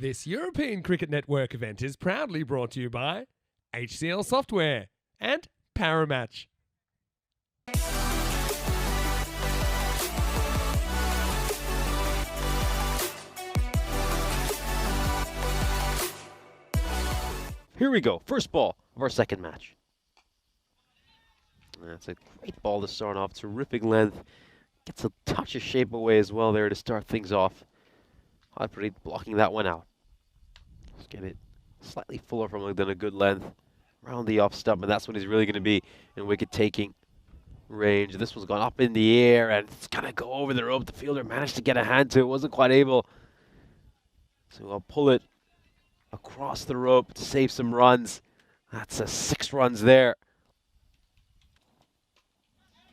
This European Cricket Network event is proudly brought to you by HCL Software and Paramatch. Here we go, first ball of our second match. That's a great ball to start off, terrific length. Gets a touch of shape away as well there to start things off. Harpreet blocking that one out. Just get it slightly fuller from within a good length around the off stump, and that's when he's really going to be in wicket taking range. This one's gone up in the air and it's going to go over the rope. The fielder managed to get a hand to it, wasn't quite able. So I'll pull it across the rope to save some runs. That's 6 runs there.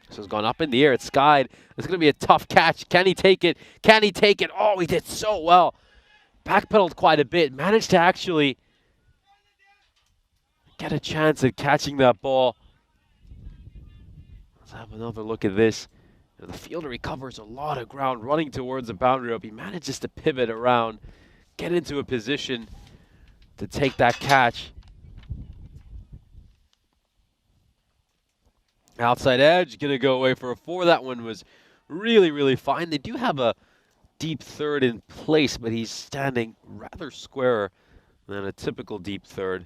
So it's gone up in the air, it's skied. It's going to be a tough catch. Can he take it? Can he take it? Oh, he did so well. Backpedaled quite a bit. Managed to actually get a chance at catching that ball. Let's have another look at this. The fielder recovers a lot of ground running towards the boundary rope. He manages to pivot around, get into a position to take that catch. Outside edge, going to go away for a 4. That one was really, really fine. They do have a deep third in place, but he's standing rather squarer than a typical deep third.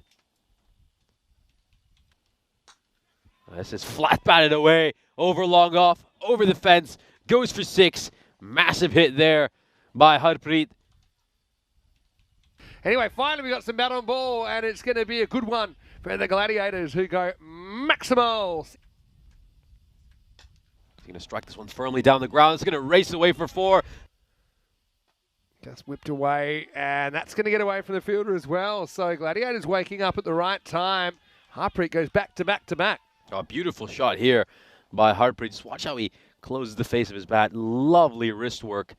This is flat batted away, over long off, over the fence, goes for 6. Massive hit there by Harpreet. Anyway, finally we got some bat on ball, and it's going to be a good one for the Gladiators, who go maximal. He's going to strike this one firmly down the ground. It's going to race away for 4. Just whipped away, and that's going to get away from the fielder as well. So Gladiators waking up at the right time. Harpreet goes back to back to back. Oh, beautiful shot here by Harpreet. Just watch how he closes the face of his bat. Lovely wrist work.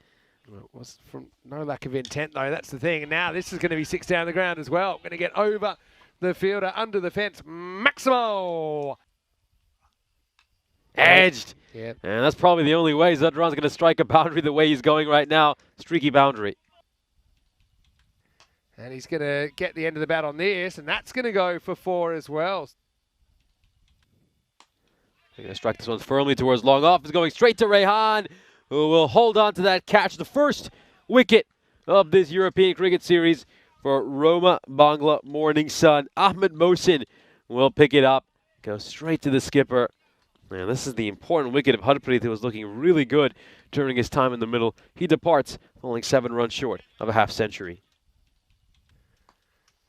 Well, it was from no lack of intent, though. That's the thing. And now this is going to be 6 down the ground as well. Going to get over the fielder, under the fence. Maximo! Edged. Yep. And that's probably the only way Zudran's going to strike a boundary the way he's going right now. Streaky boundary. And he's going to get the end of the bat on this, and that's going to go for 4 as well. They're going to strike this one firmly towards long off. It's going straight to Rehan, who will hold on to that catch. The first wicket of this European Cricket Series for Roma Bangla Morning Sun. Ahmed Mohsin will pick it up. Go straight to the skipper. And this is the important wicket of Harpreet, who was looking really good during his time in the middle. He departs, falling 7 runs short of a half-century.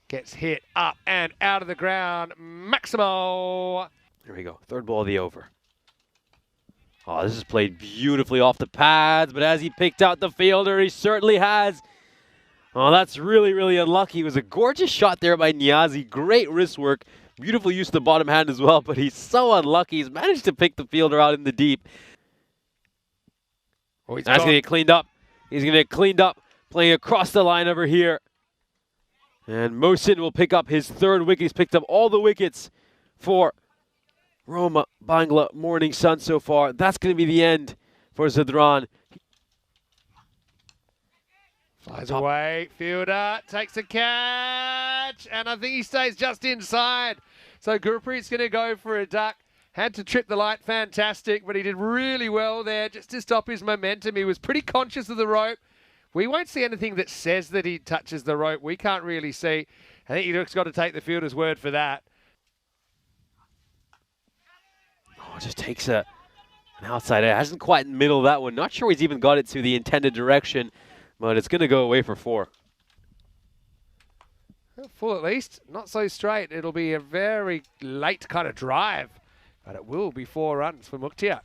Gets hit up and out of the ground. Maximo! Here we go, third ball of the over. Oh, this is played beautifully off the pads, but as he picked out the fielder, he certainly has. Oh, that's really, really unlucky. It was a gorgeous shot there by Niazi. Great wrist work. Beautiful use of the bottom hand as well, but he's so unlucky. He's managed to pick the fielder out in the deep. Oh, that's going to get cleaned up. He's going to get cleaned up, playing across the line over here. And Mohsin will pick up his 3rd wicket. He's picked up all the wickets for Roma Bangla Morning Sun so far. That's going to be the end for Zudran. Flies away, fielder takes a catch, and I think he stays just inside. So Gurpreet's going to go for a duck. Had to trip the light, fantastic, but he did really well there just to stop his momentum. He was pretty conscious of the rope. We won't see anything that says that he touches the rope. We can't really see. I think he's got to take the fielder's word for that. Oh, just takes an outside edge. Hasn't quite middle that one. Not sure he's even got it to the intended direction, but it's going to go away for 4. Full at least, not so straight. It'll be a very late kind of drive, but it will be 4 runs for Mukhtiar.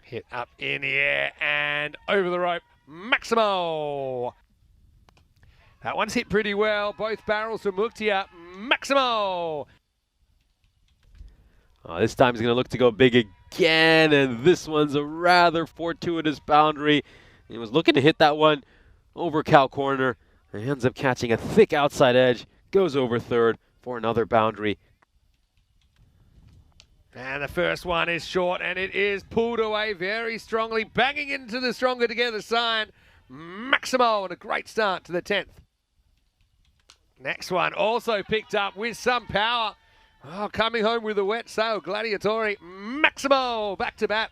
Hit up in the air and over the rope. Maximo! That one's hit pretty well. Both barrels for Mukhtiar. Maximo! This time he's going to look to go big again, and this one's a rather fortuitous boundary. He was looking to hit that one over cow corner. He ends up catching a thick outside edge, goes over 3rd for another boundary. And the first one is short, and it is pulled away very strongly, banging into the stronger together sign. Maximo, and a great start to the 10th. Next one also picked up with some power. Oh, coming home with a wet sail, Gladiatori, Maximo, back to bat.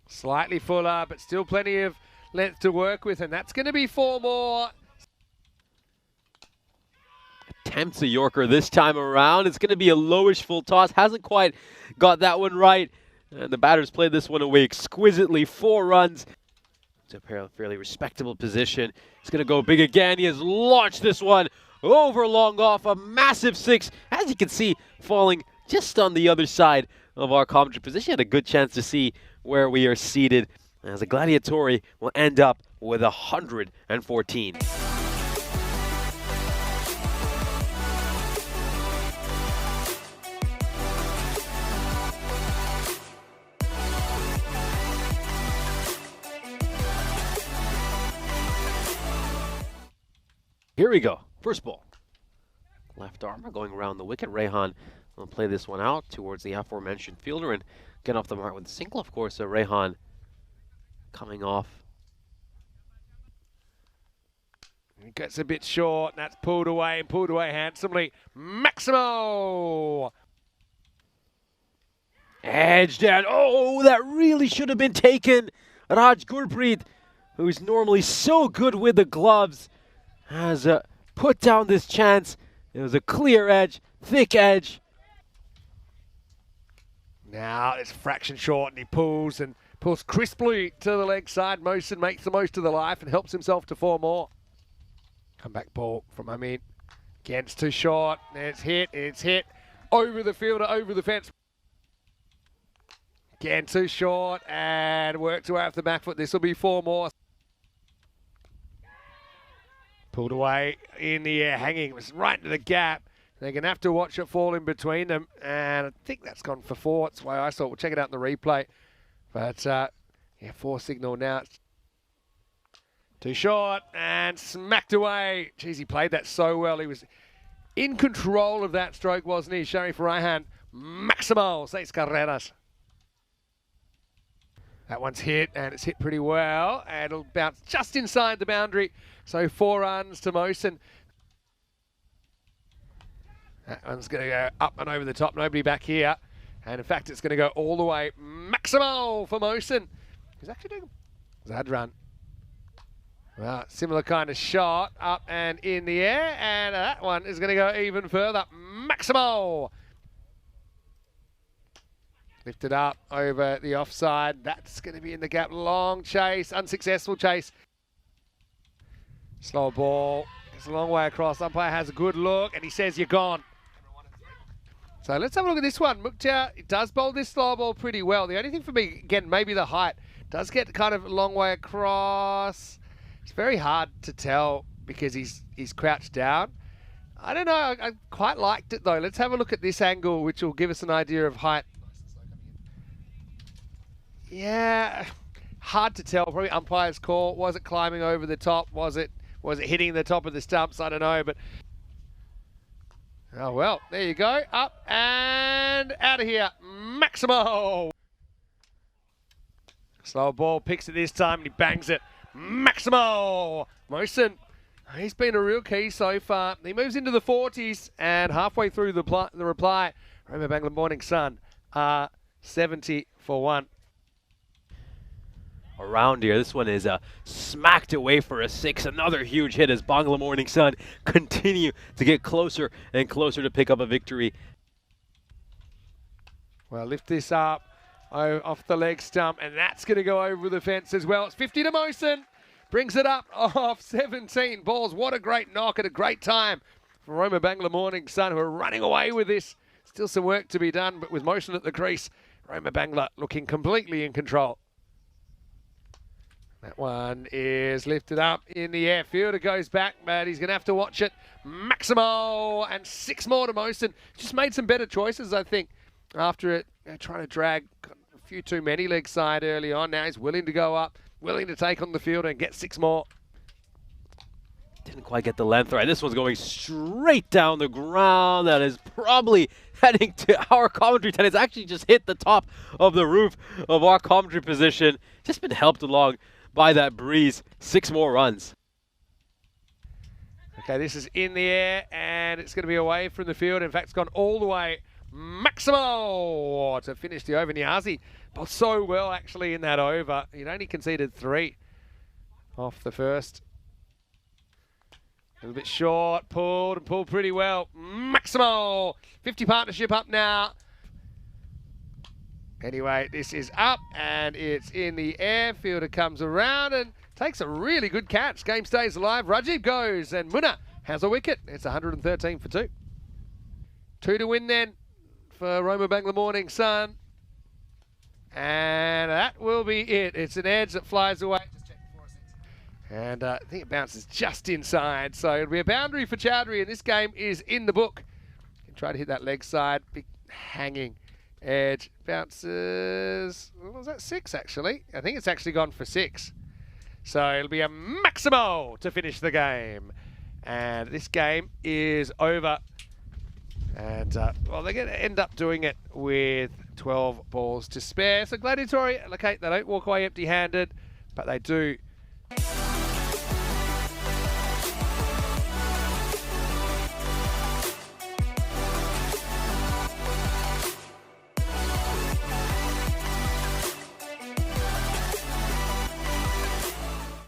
Slightly fuller, but still plenty of length to work with, and that's going to be 4 more. Attempts a Yorker this time around. It's going to be a lowish full toss. Hasn't quite got that one right. And the batters played this one away exquisitely. 4 runs. It's a fairly respectable position. He's going to go big again. He has launched this one over long off. A massive 6. As you can see, falling just on the other side of our commentary position. Had a good chance to see where we are seated, as the Gladiatori will end up with 114. Here we go. First ball. Left armer going around the wicket. Rehan will play this one out towards the aforementioned fielder and get off the mark with a single. Of course, Rehan coming off. He gets a bit short, and that's pulled away handsomely. Maximo! Edge down. Oh, that really should have been taken. Raj Gurpreet, who's normally so good with the gloves, has put down this chance. It was a clear edge, thick edge. Now it's fraction short, and he pulls crisply to the leg side. Mosen makes the most of the life and helps himself to 4 more. Come back ball from Amin. Against too short. It's hit. Over the fielder, over the fence. Again too short, and worked away off the back foot. This will be 4 more. Pulled away in the air, hanging. It was right into the gap. They're going to have to watch it fall in between them. And I think that's gone for 4. That's the way I saw it. We'll check it out in the replay. But, yeah, 4 signal now. It's too short and smacked away. Jeez, he played that so well. He was in control of that stroke, wasn't he? Sharif Raihan, Maximo, 6 carreras. That one's hit, and it's hit pretty well. And it'll bounce just inside the boundary. So 4 runs to Mosen. That one's going to go up and over the top. Nobody back here. And in fact, it's going to go all the way. Maximo for Mosen. He's actually doing a Zad run. Well, similar kind of shot. Up and in the air. And that one is going to go even further. Maximo. Lifted up over the offside. That's going to be in the gap. Long chase. Unsuccessful chase. Slow ball. It's a long way across. Umpire has a good look. And he says, you're gone. So let's have a look at this one. Mukhtar does bowl this slow ball pretty well. The only thing for me, again, maybe the height. Does get kind of a long way across. It's very hard to tell because he's crouched down. I don't know. I quite liked it, though. Let's have a look at this angle, which will give us an idea of height. Yeah, hard to tell. Probably umpire's call. Was it climbing over the top? Was it hitting the top of the stumps? I don't know, but... Oh, well, there you go. Up and out of here. Maximo. Slow ball, picks it this time, and he bangs it. Maximo. Mosen, he's been a real key so far. He moves into the 40s, and halfway through the reply, Roma Bangla Morning Sun, 70 for 1. Around here, this one is smacked away for a 6. Another huge hit as Bangla Morning Sun continue to get closer and closer to pick up a victory. Well, lift this up off the leg stump, and that's going to go over the fence as well. It's 50 to Mosen. Brings it up off 17 balls. What a great knock at a great time for Roma Bangla Morning Sun, who are running away with this. Still some work to be done, but with Mosen at the crease, Roma Bangla looking completely in control. That one is lifted up in the air. Fielder goes back, but he's going to have to watch it. Maximo, and 6 more to Mosen. Just made some better choices, I think, after it. Trying to drag a few too many leg side early on. Now he's willing to go up, willing to take on the fielder and get 6 more. Didn't quite get the length right. This one's going straight down the ground. That is probably heading to our commentary tent. It's actually just hit the top of the roof of our commentary position. Just been helped along by that breeze. 6 more runs. Okay, this is in the air, and it's going to be away from the field. In fact, it's gone all the way. Maximo to finish the over. Niazi bowled so well, actually, in that over. He'd only conceded 3 off the first. A little bit short, pulled pretty well. Maximo! 50 partnership up now. Anyway, this is up, and it's in the air. Fielder comes around and takes a really good catch. Game stays alive. Rajiv goes, and Munna has a wicket. It's 113 for 2. 2 to win then for Roma Bangla Morning Sun. And that will be it. It's an edge that flies away. And I think it bounces just inside. So it'll be a boundary for Chowdhury, and this game is in the book. You can try to hit that leg side. Big hanging edge. Bounces. What was that? 6, actually. I think it's actually gone for 6. So it'll be a Maximo to finish the game. And this game is over. And, well, they're going to end up doing it with 12 balls to spare. So Gladiatori, okay, they don't walk away empty-handed, but they do